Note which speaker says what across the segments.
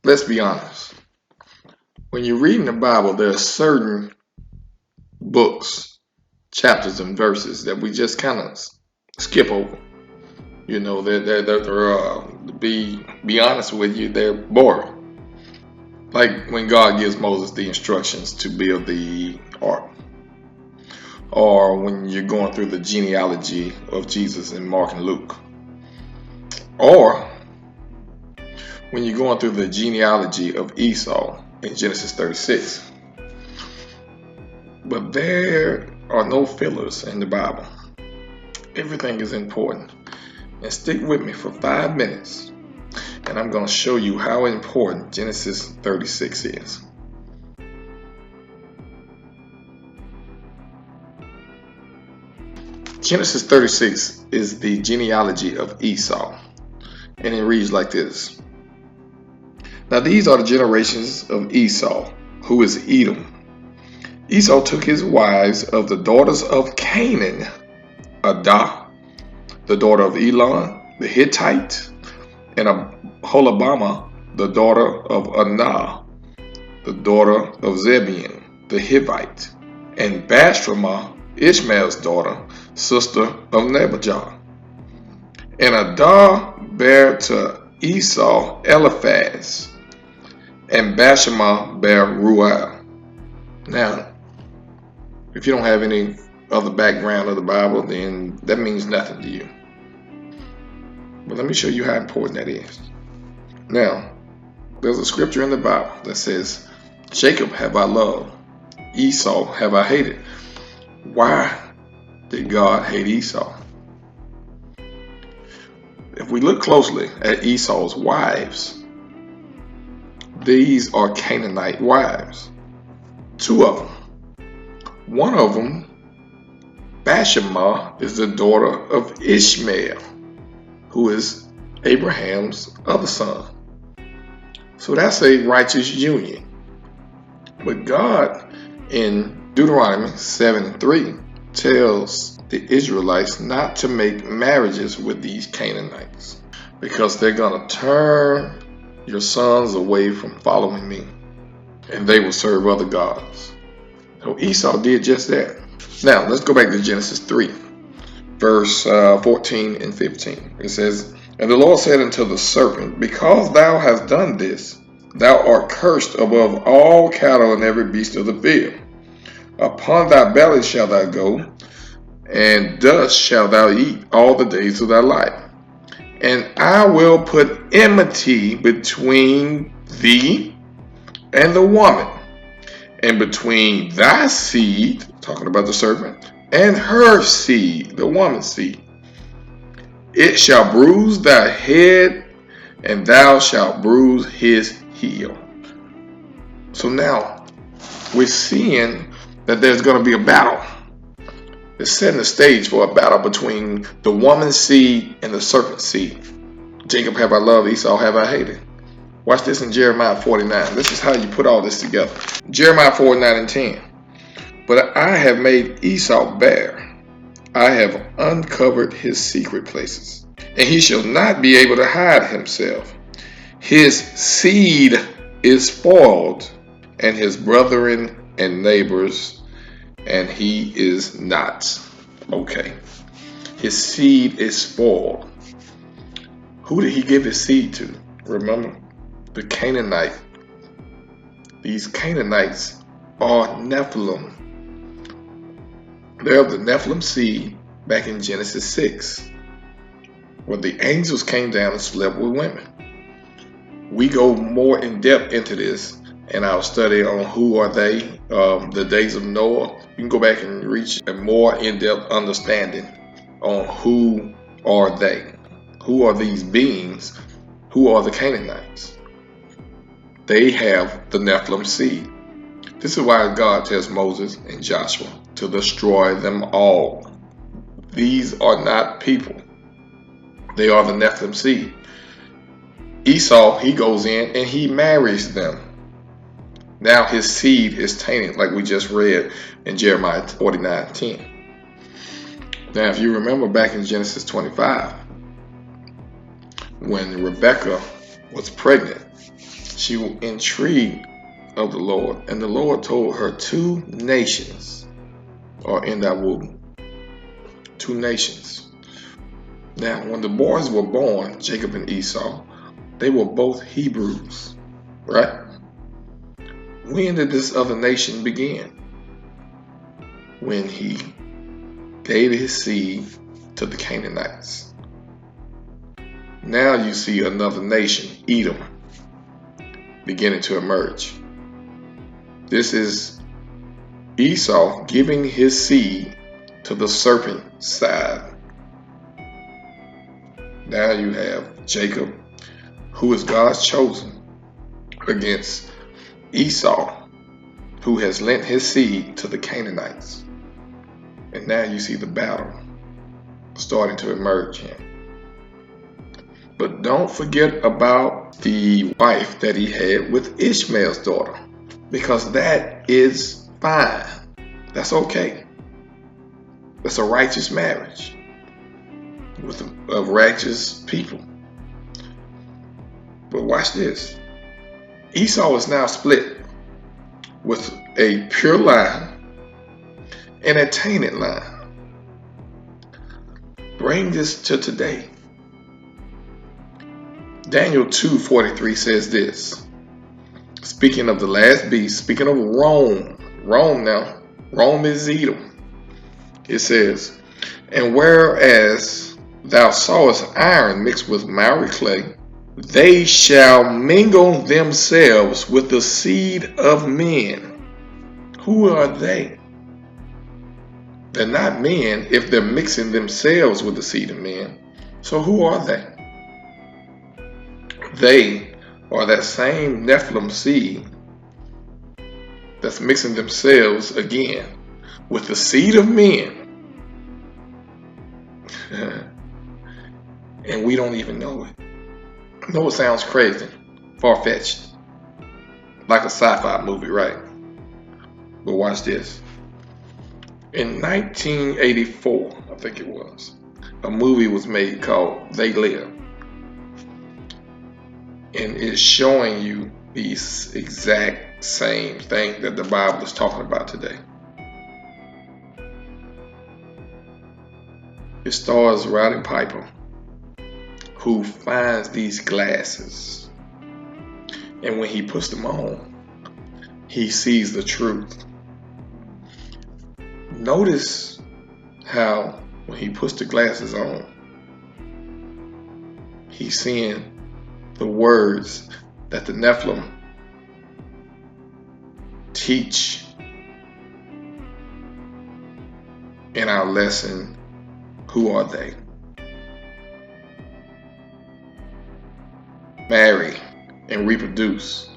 Speaker 1: let's be honest. When you're reading the Bible, there are certain books, chapters, and verses that we just kind of skip over. You know, to be honest with you, they're boring. Like when God gives Moses the instructions to build the ark, or when you're going through the genealogy of Jesus in Mark and Luke, or when you're going through the genealogy of Esau in Genesis 36. But there are no fillers in the Bible. Everything is important. And stick with me for 5 minutes, and I'm going to show you how important Genesis 36 is. Genesis 36 is the genealogy of Esau, and it reads like this. Now these are the generations of Esau, who is Edom. Esau took his wives of the daughters of Canaan, Adah, the daughter of Elon, the Hittite, and Aholibamah, the daughter of Anah, the daughter of Zebulun, the Hivite, and Bashramah, Ishmael's daughter, sister of Nebajah. And Adah bare to Esau Eliphaz, and Bashramah bare Ruel. Now, if you don't have any other background of the Bible, then that means nothing to you. But let me show you how important that is. Now, there's a scripture in the Bible that says, Jacob have I loved, Esau have I hated. Why did God hate Esau? If we look closely at Esau's wives, these are Canaanite wives. 2 of them. One of them, Bashemah, is the daughter of Ishmael, who is Abraham's other son. So that's a righteous union. But God in Deuteronomy 7:3 tells the Israelites not to make marriages with these Canaanites, because they're going to turn your sons away from following me, and they will serve other gods. So Esau did just that. Now let's go back to Genesis 3, verse 14 and 15. It says, And the Lord said unto the serpent, Because thou hast done this, thou art cursed above all cattle and every beast of the field. Upon thy belly shalt thou go, and dust shalt thou eat all the days of thy life. And I will put enmity between thee and the woman, and between thy seed, talking about the serpent, and her seed, the woman's seed. It shall bruise thy head, and thou shalt bruise his heel. So now we're seeing that there's going to be a battle. It's setting the stage for a battle between the woman's seed and the serpent's seed. Jacob have I loved, Esau have I hated. Watch this in Jeremiah 49. This is how you put all this together. Jeremiah 49 and 10. But I have made Esau bare. I have uncovered his secret places, and he shall not be able to hide himself. His seed is spoiled, and his brethren and neighbors, and he is not. Okay. His seed is spoiled. Who did he give his seed to? Remember? The Canaanite. These Canaanites are Nephilim. They're of the Nephilim seed back in Genesis 6, where the angels came down and slept with women. We go more in depth into this in our study on who are they, the days of Noah. You can go back and reach a more in-depth understanding on who are they. Who are these beings? Who are the Canaanites? They have the Nephilim seed. This is why God tells Moses and Joshua to destroy them all. These are not people. They are the Nephilim seed. Esau, he goes in and he marries them. Now his seed is tainted, like we just read in Jeremiah 49:10. Now if you remember back in Genesis 25, when Rebekah was pregnant, she was intrigued of the Lord, and the Lord told her 2 nations are in thy womb. 2 nations. Now, when the boys were born, Jacob and Esau, they were both Hebrews, right? When did this other nation begin? When he gave his seed to the Canaanites. Now you see another nation, Edom, beginning to emerge. This is Esau giving his seed to the serpent side. Now you have Jacob, who is God's chosen, against Esau, who has lent his seed to the Canaanites. And now you see the battle starting to emerge here. But don't forget about the wife that he had with Ishmael's daughter, because that is fine. That's okay. That's a righteous marriage with a righteous people. But watch this. Esau is now split with a pure line and a tainted line. Bring this to today. Daniel 2:43 says this. Speaking of the last beast, speaking of Rome now, Rome is Edom. It says, and whereas thou sawest iron mixed with miry clay, they shall mingle themselves with the seed of men. Who are they? They're not men if they're mixing themselves with the seed of men. So who are they? They are that same Nephilim seed that's mixing themselves again with the seed of men. And we don't even know it. I know it sounds crazy, far-fetched, like a sci-fi movie, right? But watch this. In 1984, I think it was, a movie was made called They Live. And it's showing you the exact same thing that the Bible is talking about today. It stars Roddy Piper, who finds these glasses. And when he puts them on, he sees the truth. Notice how when he puts the glasses on, he's seeing the words that the Nephilim teach in our lesson, Who Are They? Marry and reproduce.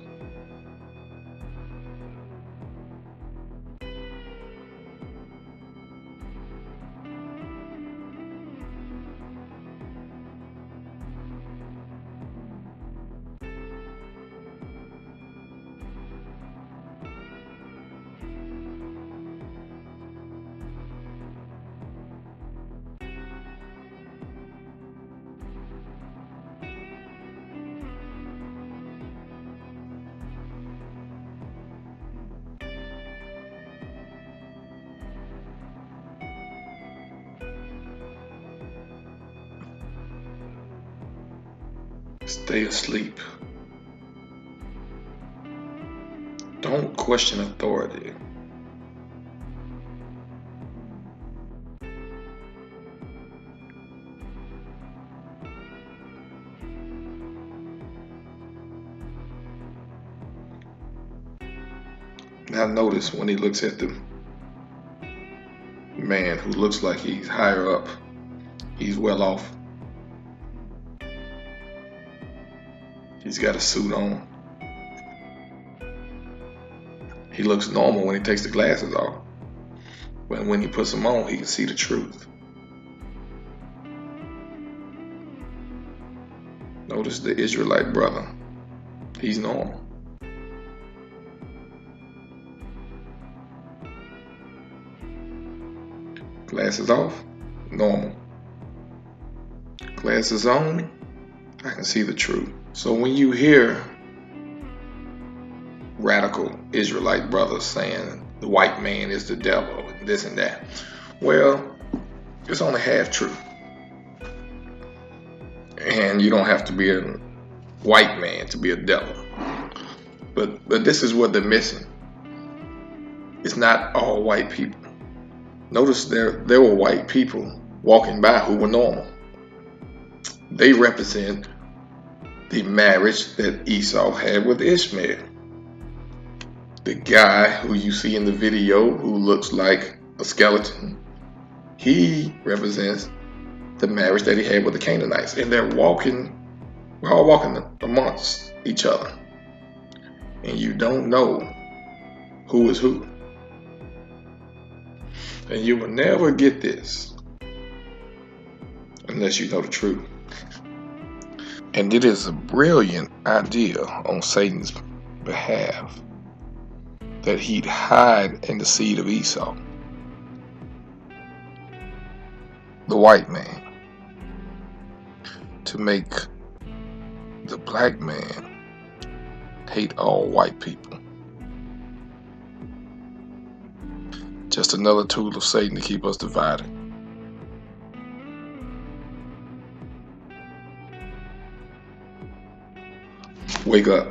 Speaker 1: Stay asleep. Don't question authority. Now notice when he looks at the man who looks like he's higher up, he's well off. He's got a suit on. He looks normal when he takes the glasses off. But when he puts them on, he can see the truth. Notice the Israelite brother. He's normal. Glasses off, normal. Glasses on, I can see the truth. So when you hear radical Israelite brothers saying the white man is the devil and this and that. Well, it's only half true. And you don't have to be a white man to be a devil. But this is what they're missing. It's not all white people. Notice there were white people walking by who were normal. They represent the marriage that Esau had with Ishmael. The guy who you see in the video who looks like a skeleton, he represents the marriage that he had with the Canaanites. And we're all walking amongst each other. And you don't know who is who. And you will never get this unless you know the truth. And it is a brilliant idea on Satan's behalf that he'd hide in the seed of Esau, the white man, to make the black man hate all white people. Just another tool of Satan to keep us divided. Wake up.